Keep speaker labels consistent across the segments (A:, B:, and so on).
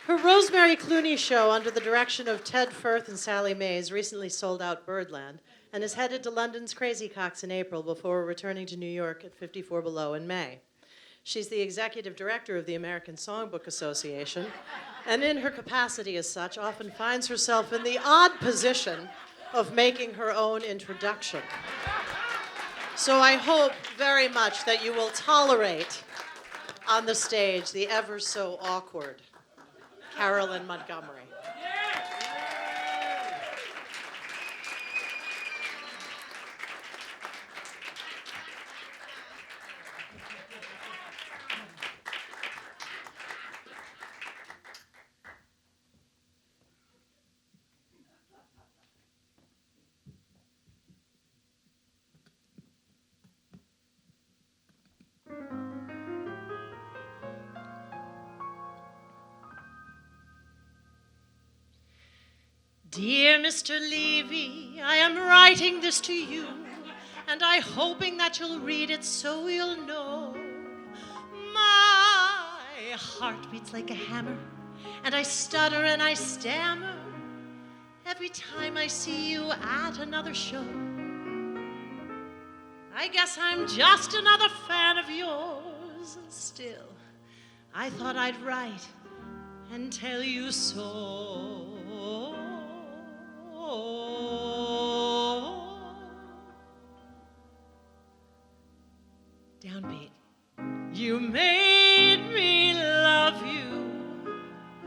A: Her Rosemary Clooney show, under the direction of Ted Firth and Sally Mays, recently sold out Birdland and is headed to London's Crazy Cocks in April before returning to New York at 54 Below in May. She's the executive director of the American Songbook Association, and in her capacity as such, often finds herself in the odd position of making her own introduction. So I hope very much that you will tolerate on the stage the ever so awkward Carolyn Montgomery. Dear Mr. Leavy, I am writing this to you, and I'm hoping that you'll read it so you'll know. My heart beats like a hammer, and I stutter and I stammer every time I see you at another show. I guess I'm just another fan of yours, and still, I thought I'd write and tell you so. Downbeat. You made me love you.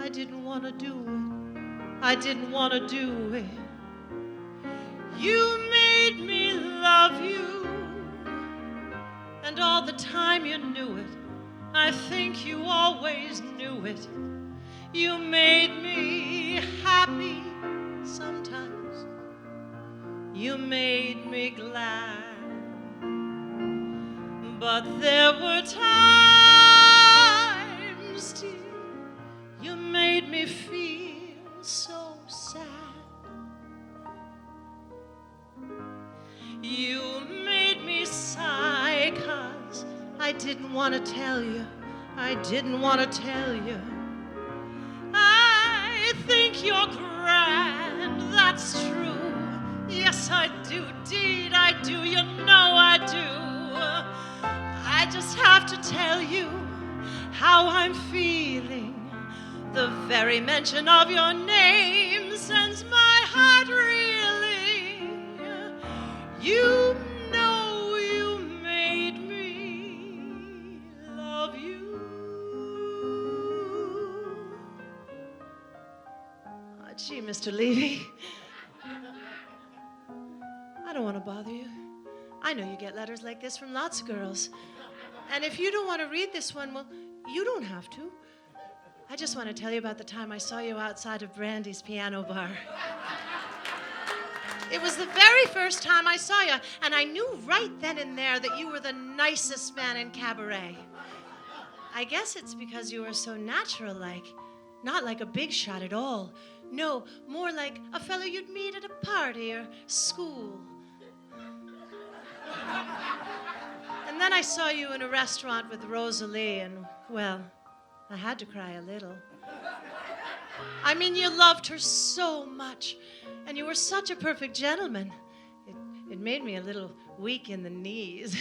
A: I didn't want to do it. I didn't want to do it. You made me love you. And all the time you knew it. I think you always knew it. You made me happy sometimes. You made me glad. But there were times, dear, you made me feel so sad. You made me sigh 'cause I didn't want to tell you. I didn't want to tell you. I think you're grand, that's true. Yes, I do, deed, I do, you know I do. I just have to tell you how I'm feeling. The very mention of your name sends my heart reeling. You know you made me love you. Oh, gee, Mr. Leavy. I don't want to bother you. I know you get letters like this from lots of girls. And if you don't want to read this one, well, you don't have to. I just want to tell you about the time I saw you outside of Brandy's piano bar. It was the very first time I saw you, and I knew right then and there that you were the nicest man in cabaret. I guess it's because you were so natural-like, not like a big shot at all. No, more like a fellow you'd meet at a party or school. And then I saw you in a restaurant with Rosalie, and, well, I had to cry a little. I mean, you loved her so much, and you were such a perfect gentleman. It made me a little weak in the knees.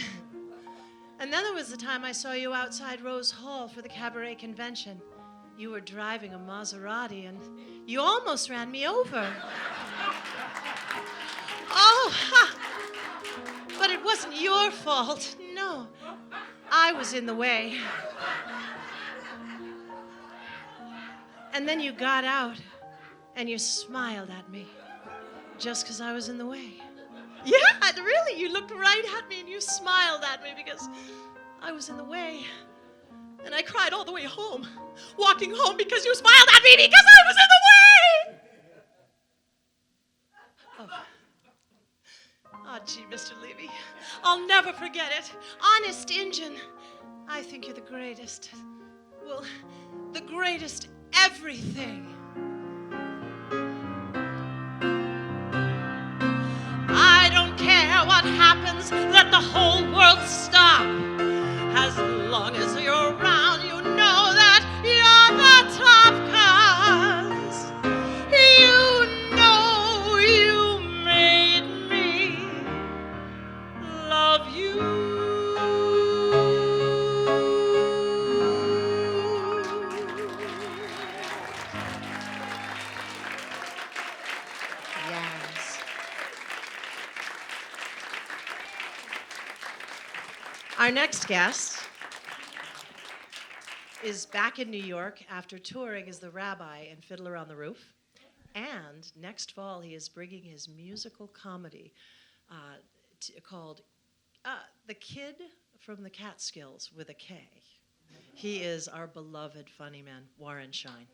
A: And then there was the time I saw you outside Rose Hall for the cabaret convention. You were driving a Maserati, and you almost ran me over. Oh, ha! But it wasn't your fault. No, I was in the way. And then you got out and you smiled at me just because I was in the way. Yeah, really, you looked right at me and you smiled at me because I was in the way. And I cried all the way home, walking home because you smiled at me because I was in the way. Oh, gee, Mr. Leavy, I'll never forget it. Honest Injun, I think you're the greatest. Well, the greatest everything. I don't care what happens, let the whole world stop. As long as you're around, you know that you're the top cop. Our next guest is back in New York after touring as the rabbi in Fiddler on the Roof. And next fall, he is bringing his musical comedy called The Kid from the Catskills with a K. He is our beloved funny man, Warren Shine.